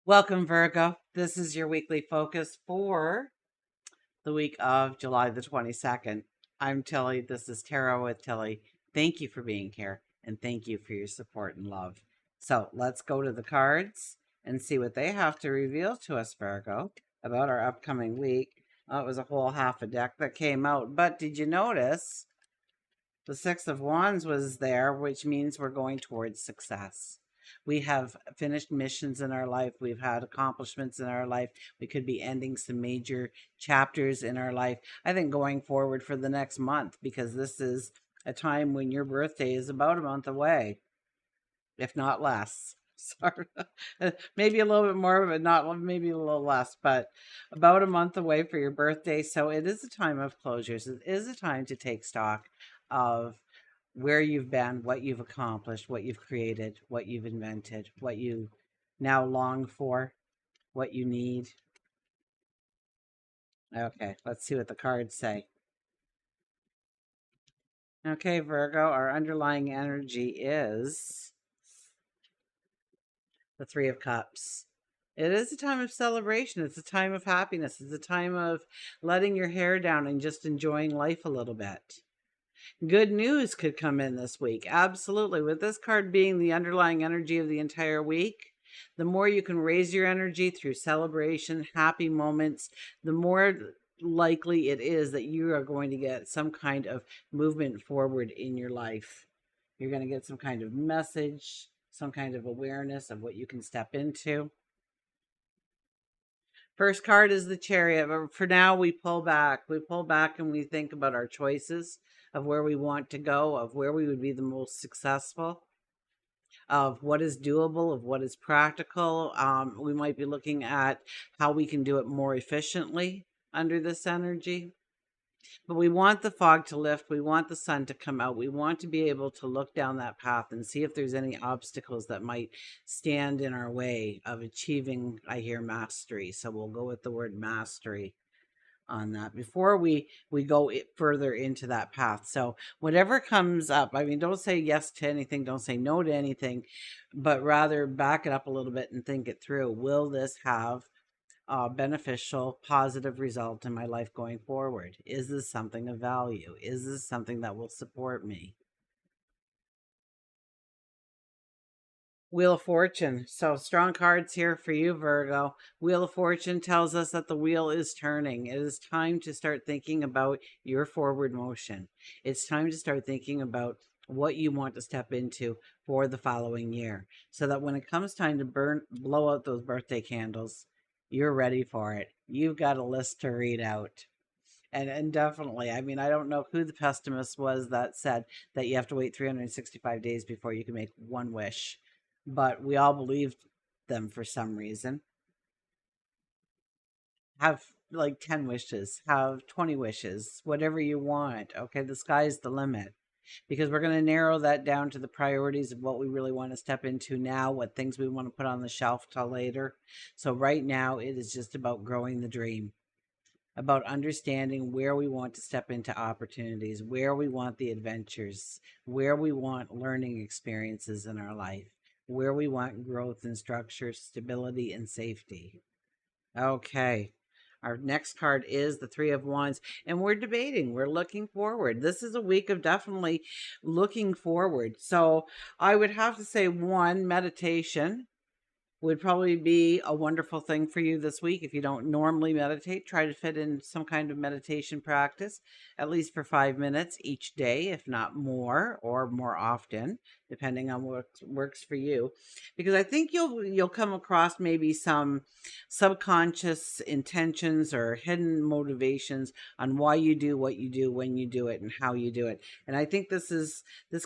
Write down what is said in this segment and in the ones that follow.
Welcome, Virgo. This is your weekly focus for the week of July the 22nd. I'm Tilly. This is Tarot with Tilly. Thank you for being here and thank you for your support and love. So let's go to the cards and see what they have to reveal to us, Virgo, about our upcoming week. Oh, it was a whole half a deck that came out, but did you notice the Six of Wands was there, which means we're going towards success. We have finished missions in our life. We've had accomplishments in our life. We could be ending some major chapters in our life. I think going forward for the next month, because this is a time when your birthday is about a month away, if not less. Sorry, maybe a little bit more, but not maybe a little less, but about a month away for your birthday. So it is a time of closures. It is a time to take stock of where you've been, what you've accomplished, what you've created, what you've invented, what you now long for, what you need. Okay, let's see what the cards say. Okay, Virgo, our underlying energy is the Three of Cups. It is a time of celebration. It's a time of happiness. It's a time of letting your hair down and just enjoying life a little bit. Good news could come in this week. Absolutely. With this card being the underlying energy of the entire week, the more you can raise your energy through celebration, happy moments, the more likely it is that you are going to get some kind of movement forward in your life. You're going to get some kind of message, some kind of awareness of what you can step into. First card is the Chariot, but for now we pull back. We pull back and we think about our choices of where we want to go, of where we would be the most successful, of what is doable, of what is practical. We might be looking at how we can do it more efficiently under this energy. But we want the fog to lift. We want the sun to come out. We want to be able to look down that path and see if there's any obstacles that might stand in our way of achieving, I hear, mastery. So we'll go with the word mastery on that before we go further into that path. So whatever comes up, I mean, don't say yes to anything, don't say no to anything, but rather back it up a little bit and think it through. Will this have beneficial, positive result in my life going forward? Is this something of value? Is this something that will support me? Wheel of Fortune. So strong cards here for you, Virgo. Wheel of Fortune tells us that the wheel is turning. It is time to start thinking about your forward motion. It's time to start thinking about what you want to step into for the following year, so that when it comes time to blow out those birthday candles, you're ready for it. You've got a list to read out. And definitely, I mean, I don't know who the pessimist was that said that you have to wait 365 days before you can make one wish, but we all believed them for some reason. Have like 10 wishes, have 20 wishes, whatever you want. Okay, the sky's the limit, because we're going to narrow that down to the priorities of what we really want to step into now, what things we want to put on the shelf till later. So right now it is just about growing the dream, about understanding where we want to step into opportunities, where we want the adventures, where we want learning experiences in our life, where we want growth and structure, stability and safety. Okay. Our next card is the Three of Wands, and we're debating. We're looking forward. This is a week of definitely looking forward. So I would have to say, one, meditation would probably be a wonderful thing for you this week. If you don't normally meditate, try to fit in some kind of meditation practice, at least for 5 minutes each day, if not more or more often, depending on what works for you. Because I think you'll come across maybe some subconscious intentions or hidden motivations on why you do what you do, when you do it, and how you do it. And I think this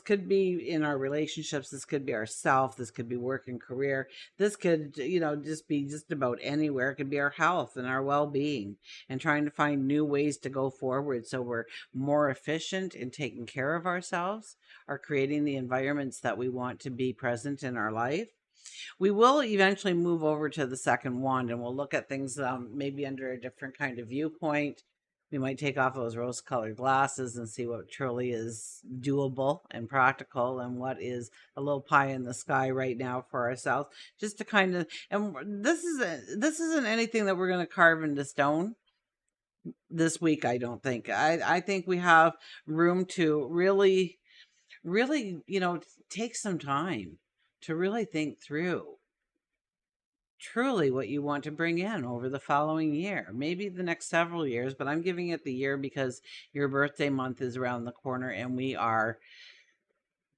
could be in our relationships, this could be ourself, this could be work and career, this could, just be just about anywhere. It could be our health and our well-being, and trying to find new ways to go forward so we're more efficient in taking care of ourselves, or creating the environments that we want to be present in our life. We will eventually move over to the second wand, and we'll look at things maybe under a different kind of viewpoint. We might take off those rose-colored glasses and see what truly is doable and practical, and what is a little pie in the sky right now for ourselves, just to kind of. And this isn't anything that we're going to carve into stone this week. I don't think. I think we have room to really, take some time to really think through truly what you want to bring in over the following year, maybe the next several years, but I'm giving it the year because your birthday month is around the corner, and we are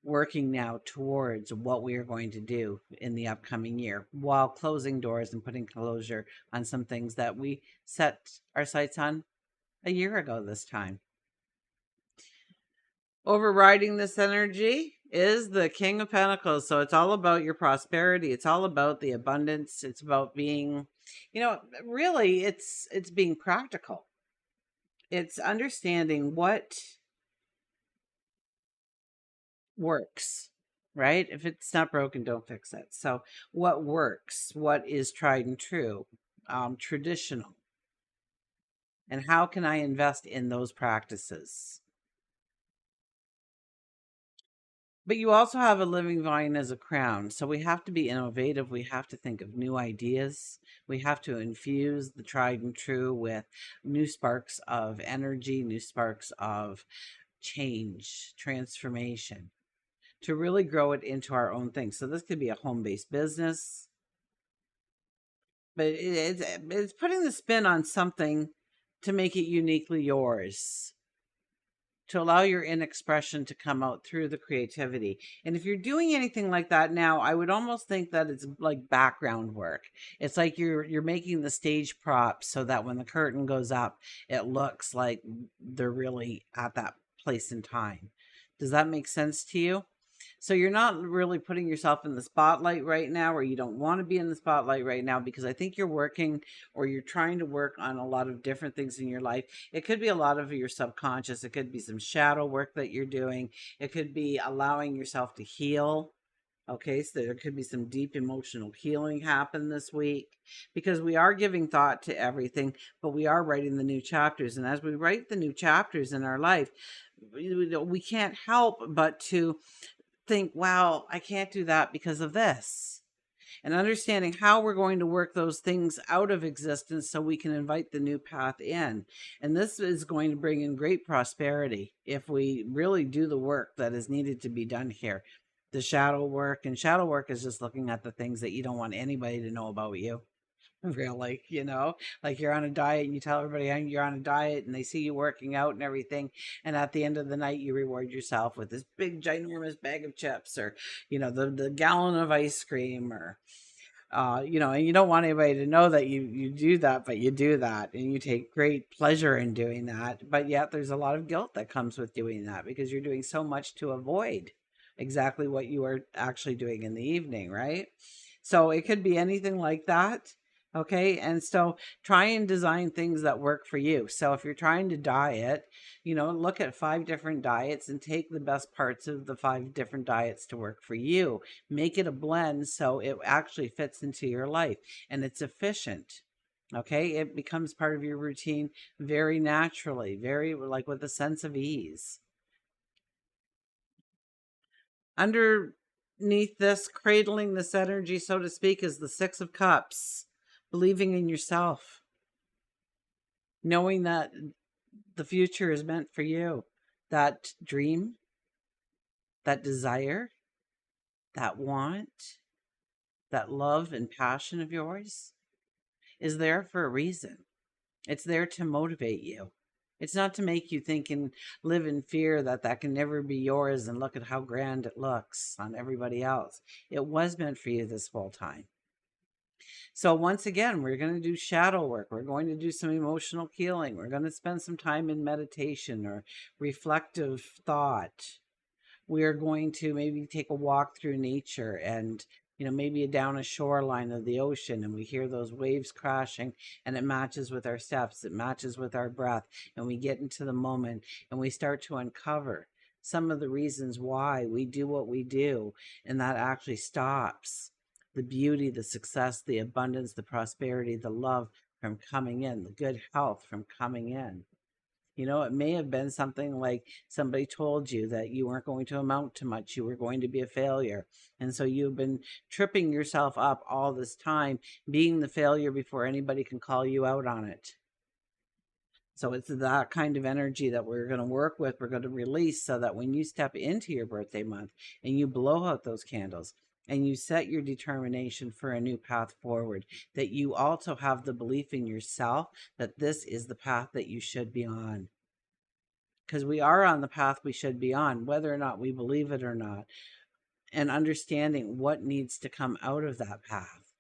working now towards what we are going to do in the upcoming year, while closing doors and putting closure on some things that we set our sights on a year ago this time. Overriding this energy is the King of Pentacles. So it's all about your prosperity. It's all about the abundance. It's about being, really it's being practical. It's understanding what works, right? If it's not broken, don't fix it. So what works, what is tried and true, traditional, and how can I invest in those practices? But you also have a living vine as a crown. So we have to be innovative. We have to think of new ideas. We have to infuse the tried and true with new sparks of energy, new sparks of change, transformation, to really grow it into our own thing. So this could be a home-based business, but it's putting the spin on something to make it uniquely yours, to allow your in expression to come out through the creativity. And if you're doing anything like that now, I would almost think that it's like background work. It's like you're making the stage props so that when the curtain goes up, it looks like they're really at that place in time. Does that make sense to you? So you're not really putting yourself in the spotlight right now, or you don't want to be in the spotlight right now, because I think you're working, or you're trying to work on a lot of different things in your life. It could be a lot of your subconscious. It could be some shadow work that you're doing. It could be allowing yourself to heal. Okay, so there could be some deep emotional healing happen this week, because we are giving thought to everything, but we are writing the new chapters. And as we write the new chapters in our life, we can't help but to think, wow, I can't do that because of this. And understanding how we're going to work those things out of existence so we can invite the new path in. And this is going to bring in great prosperity if we really do the work that is needed to be done here. The shadow work, and shadow work is just looking at the things that you don't want anybody to know about you. Really, like you're on a diet and you tell everybody you're on a diet, and they see you working out and everything, and at the end of the night you reward yourself with this big ginormous bag of chips, or the gallon of ice cream, or and you don't want anybody to know that you do that, but you do that, and you take great pleasure in doing that. But yet there's a lot of guilt that comes with doing that, because you're doing so much to avoid exactly what you are actually doing in the evening, right? So it could be anything like that. Okay. And so try and design things that work for you. So if you're trying to diet, look at 5 different diets and take the best parts of the 5 different diets to work for you. Make it a blend so it actually fits into your life and it's efficient. Okay. It becomes part of your routine very naturally, very like with a sense of ease. Underneath this, cradling this energy, so to speak, is the 6 of Cups. Believing in yourself, knowing that the future is meant for you, that dream, that desire, that want, that love and passion of yours is there for a reason. It's there to motivate you. It's not to make you think and live in fear that that can never be yours and look at how grand it looks on everybody else. It was meant for you this whole time. So once again, we're going to do shadow work. We're going to do some emotional healing. We're going to spend some time in meditation or reflective thought. We are going to maybe take a walk through nature, and maybe down a shoreline of the ocean, and we hear those waves crashing, and it matches with our steps, it matches with our breath, and we get into the moment, and we start to uncover some of the reasons why we do what we do, and that actually stops the beauty, the success, the abundance, the prosperity, the love from coming in, the good health from coming in. You know, it may have been something like somebody told you that you weren't going to amount to much, you were going to be a failure. And so you've been tripping yourself up all this time, being the failure before anybody can call you out on it. So it's that kind of energy that we're going to work with, we're going to release, so that when you step into your birthday month and you blow out those candles and you set your determination for a new path forward, that you also have the belief in yourself that this is the path that you should be on. Because we are on the path we should be on, whether or not we believe it or not, and understanding what needs to come out of that path.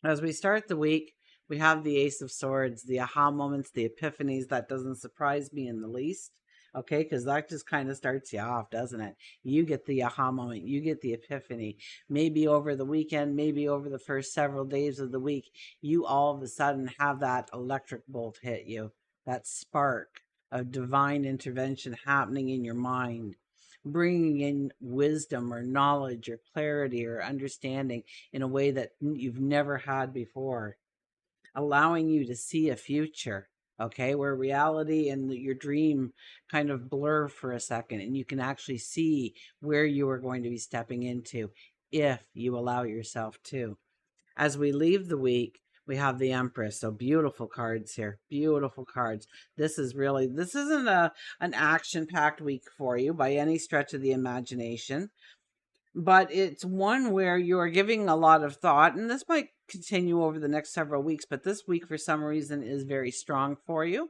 As we start the week, we have the Ace of Swords, the aha moments, the epiphanies. That doesn't surprise me in the least. Okay, because that just kind of starts you off, doesn't it? You get the aha moment, you get the epiphany. Maybe over the weekend, maybe over the first several days of the week, you all of a sudden have that electric bolt hit you, that spark of divine intervention happening in your mind, bringing in wisdom or knowledge or clarity or understanding in a way that you've never had before, allowing you to see a future, okay, where reality and your dream kind of blur for a second, and you can actually see where you are going to be stepping into if you allow yourself to. As we leave the week, we have the Empress. So beautiful cards here. Beautiful cards. This isn't an action-packed week for you by any stretch of the imagination, but it's one where you are giving a lot of thought, and this might continue over the next several weeks, but this week for some reason is very strong for you.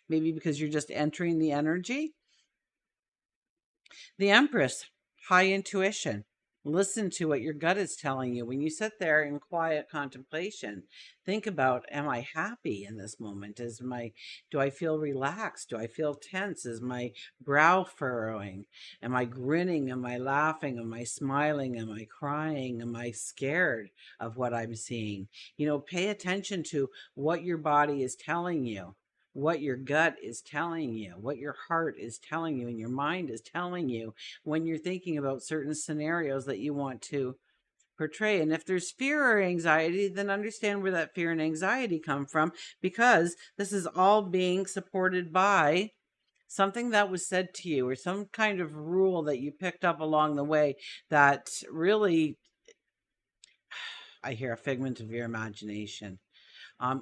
Maybe because you're just entering the energy. The Empress, high intuition. Listen to what your gut is telling you. When you sit there in quiet contemplation, think about, am I happy in this moment? Do I feel relaxed? Do I feel tense? Is my brow furrowing? Am I grinning? Am I laughing? Am I smiling? Am I crying? Am I scared of what I'm seeing? You know, pay attention to what your body is telling you, what your gut is telling you, what your heart is telling you, and your mind is telling you when you're thinking about certain scenarios that you want to portray. And if there's fear or anxiety, then understand where that fear and anxiety come from, because this is all being supported by something that was said to you or some kind of rule that you picked up along the way that really, I hear, a figment of your imagination.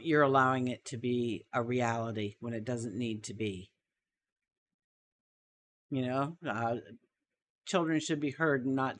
You're allowing it to be a reality when it doesn't need to be. You know, children should be heard and not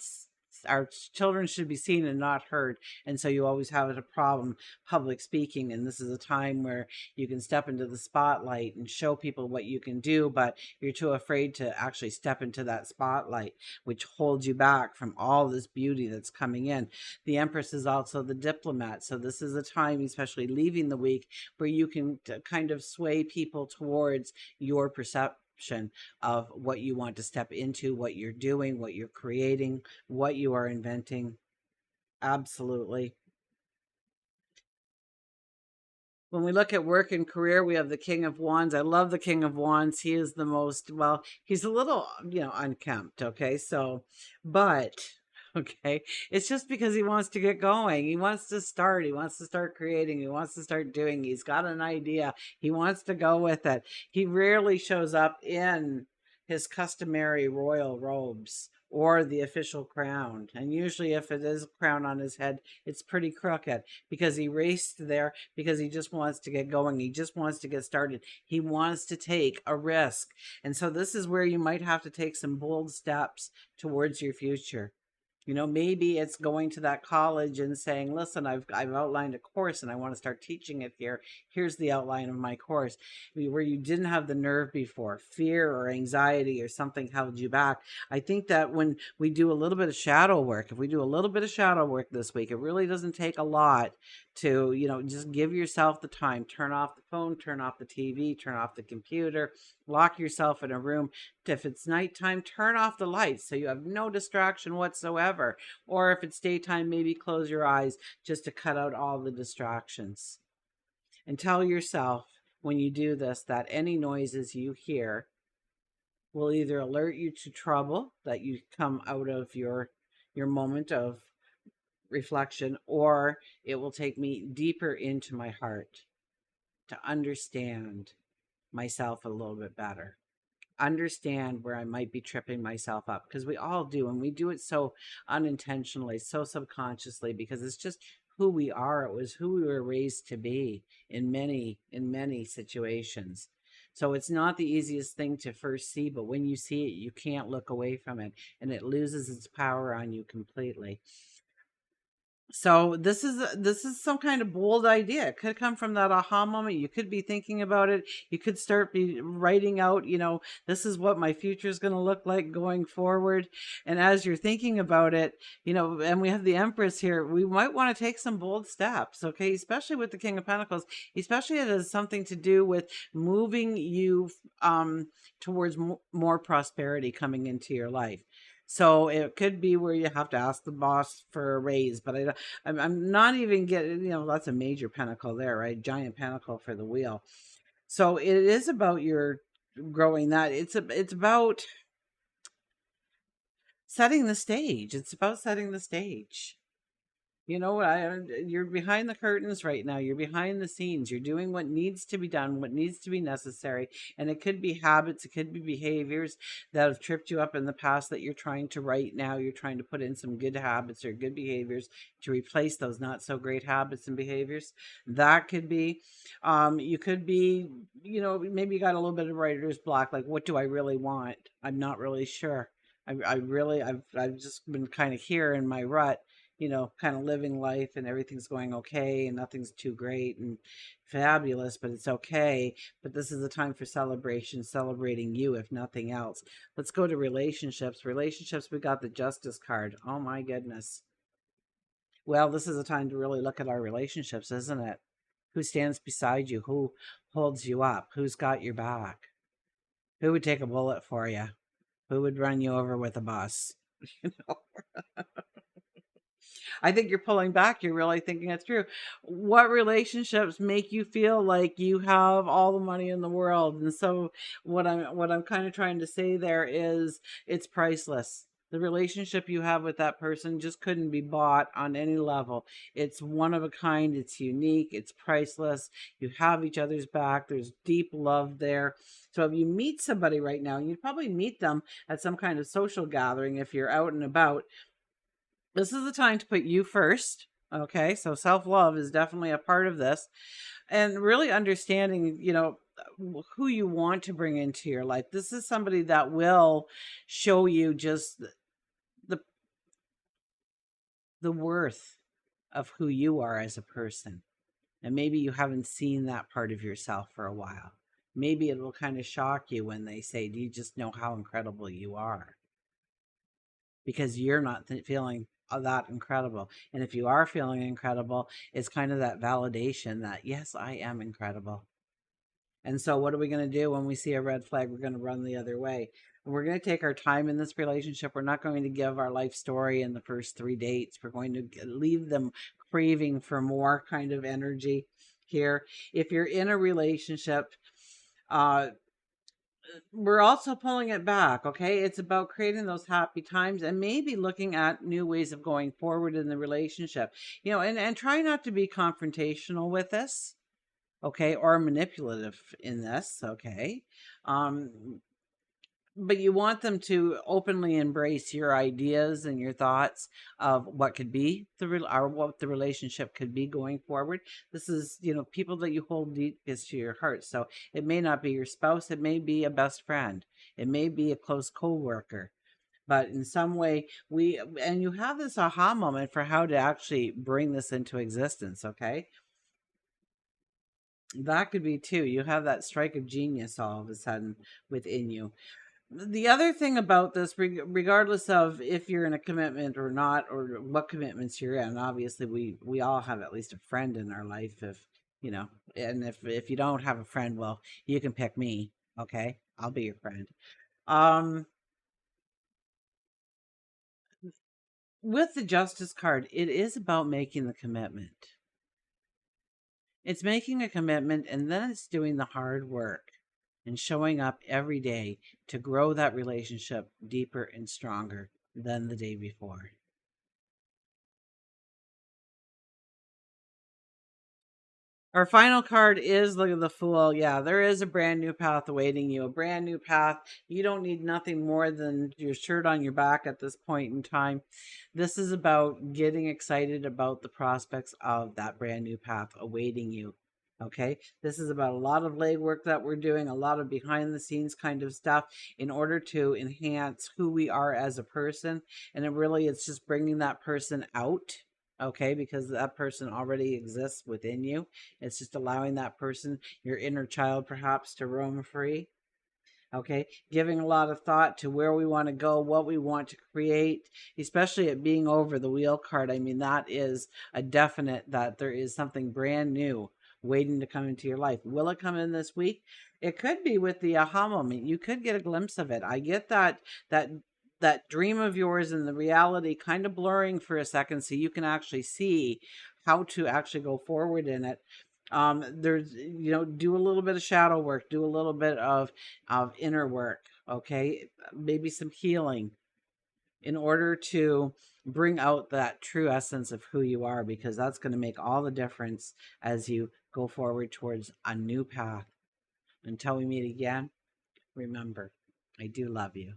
our children should be seen and not heard. And so you always have a problem public speaking, and this is a time where you can step into the spotlight and show people what you can do, but you're too afraid to actually step into that spotlight, which holds you back from all this beauty that's coming in. The Empress is also the diplomat, so this is a time, especially leaving the week, where you can kind of sway people towards your perception of what you want to step into, what you're doing, what you're creating, what you are inventing. Absolutely. When we look at work and career, we have the King of Wands. I love the King of Wands. He is the most, well, he's a little, unkempt, okay? So, but, okay, it's just because he wants to get going. He wants to start. He wants to start creating. He wants to start doing. He's got an idea. He wants to go with it. He rarely shows up in his customary royal robes or the official crown. And usually if it is a crown on his head, it's pretty crooked, because he raced there because he just wants to get going. He just wants to get started. He wants to take a risk. And so this is where you might have to take some bold steps towards your future. You know, maybe it's going to that college and saying, listen, I've outlined a course and I want to start teaching it here. Here's the outline of my course. Where you didn't have the nerve before, fear or anxiety or something held you back. I think that when we do a little bit of shadow work, if we do a little bit of shadow work this week, it really doesn't take a lot to, just give yourself the time. Turn off the phone, turn off the TV, turn off the computer, lock yourself in a room. If it's nighttime, turn off the lights so you have no distraction whatsoever. Or if it's daytime, maybe close your eyes just to cut out all the distractions. And tell yourself when you do this that any noises you hear will either alert you to trouble, that you come out of your moment of reflection, or it will take me deeper into my heart. to understand myself a little bit better, understand where I might be tripping myself up, because we all do, and we do it so unintentionally, so subconsciously, because it's just who we are. It was who we were raised to be in many situations. So it's not the easiest thing to first see, but when you see it, you can't look away from it, and it loses its power on you completely. So this is some kind of bold idea. It could come from that aha moment. You could be thinking about it. You could start be writing out, this is what my future is going to look like going forward. And as you're thinking about it, and we have the Empress here, we might want to take some bold steps, okay? Especially with the King of Pentacles, especially it has something to do with moving you towards more prosperity coming into your life. So it could be where you have to ask the boss for a raise, but I'm not even getting, that's a major pentacle there, right? Giant pentacle for the wheel. So it is about your growing that. It's about setting the stage. It's about setting the stage. You're behind the curtains right now. You're behind the scenes. You're doing what needs to be done, what needs to be necessary. And it could be habits, it could be behaviors that have tripped you up in the past that you're trying to right now. You're trying to put in some good habits or good behaviors to replace those not so great habits and behaviors. That could be, you could be, maybe you got a little bit of writer's block. Like, what do I really want? I'm not really sure. I've just been kind of here in my rut, kind of living life, and everything's going okay and nothing's too great and fabulous, but it's okay. But this is a time for celebration, celebrating you, if nothing else. Let's go to relationships. Relationships, we got the Justice card. Oh my goodness. Well, this is a time to really look at our relationships, isn't it? Who stands beside you? Who holds you up? Who's got your back? Who would take a bullet for you? Who would run you over with a bus? You know? I think you're pulling back. You're really thinking it through. What relationships make you feel like you have all the money in the world? And so what I'm kind of trying to say there is it's priceless. The relationship you have with that person just couldn't be bought on any level. It's one of a kind. It's unique. It's priceless. You have each other's back. There's deep love there. So if you meet somebody right now, you'd probably meet them at some kind of social gathering if you're out and about. This is the time to put you first. Okay, so self-love is definitely a part of this, and really understanding, who you want to bring into your life. This is somebody that will show you just the the worth of who you are as a person. And maybe you haven't seen that part of yourself for a while. Maybe it will kind of shock you when they say, "Do you just know how incredible you are?" Because you're not feeling that incredible. And if you are feeling incredible, it's kind of that validation that, yes, I am incredible. And so what are we going to do when we see a red flag? We're going to run the other way. And we're going to take our time in this relationship. We're not going to give our life story in the first 3 dates. We're going to leave them craving for more kind of energy here. If you're in a relationship, we're also pulling it back. Okay, it's about creating those happy times and maybe looking at new ways of going forward in the relationship, and try not to be confrontational with this, okay, or manipulative in this, okay. But you want them to openly embrace your ideas and your thoughts of what could be or what the relationship could be going forward. This is, people that you hold deepest to your heart. So it may not be your spouse, it may be a best friend, it may be a close co-worker, but in some way and you have this aha moment for how to actually bring this into existence, okay? That could be too. You have that strike of genius all of a sudden within you. The other thing about this, regardless of if you're in a commitment or not, or what commitments you're in, obviously we all have at least a friend in our life. If and if you don't have a friend, well, you can pick me. Okay, I'll be your friend. Um, with the Justice card, it is about making the commitment. It's making a commitment, and then it's doing the hard work and showing up every day to grow that relationship deeper and stronger than the day before. Our final card is, look at the Fool. Yeah, there is a brand new path awaiting you. A brand new path. You don't need nothing more than your shirt on your back at this point in time. This is about getting excited about the prospects of that brand new path awaiting you. Okay, this is about a lot of legwork that we're doing, a lot of behind the scenes kind of stuff in order to enhance who we are as a person. And it's just bringing that person out, okay, because that person already exists within you. It's just allowing that person, your inner child perhaps, to roam free. Okay, giving a lot of thought to where we want to go, what we want to create, especially at being over the wheel card. I mean, that is a definite that there is something brand new waiting to come into your life. Will it come in this week? It could be with the aha moment. You could get a glimpse of it. I get that that dream of yours and the reality kind of blurring for a second so you can actually see how to actually go forward in it. There's, do a little bit of shadow work, do a little bit of inner work, okay, maybe some healing in order to bring out that true essence of who you are, because that's going to make all the difference as you go forward towards a new path. Until we meet again, remember, I do love you.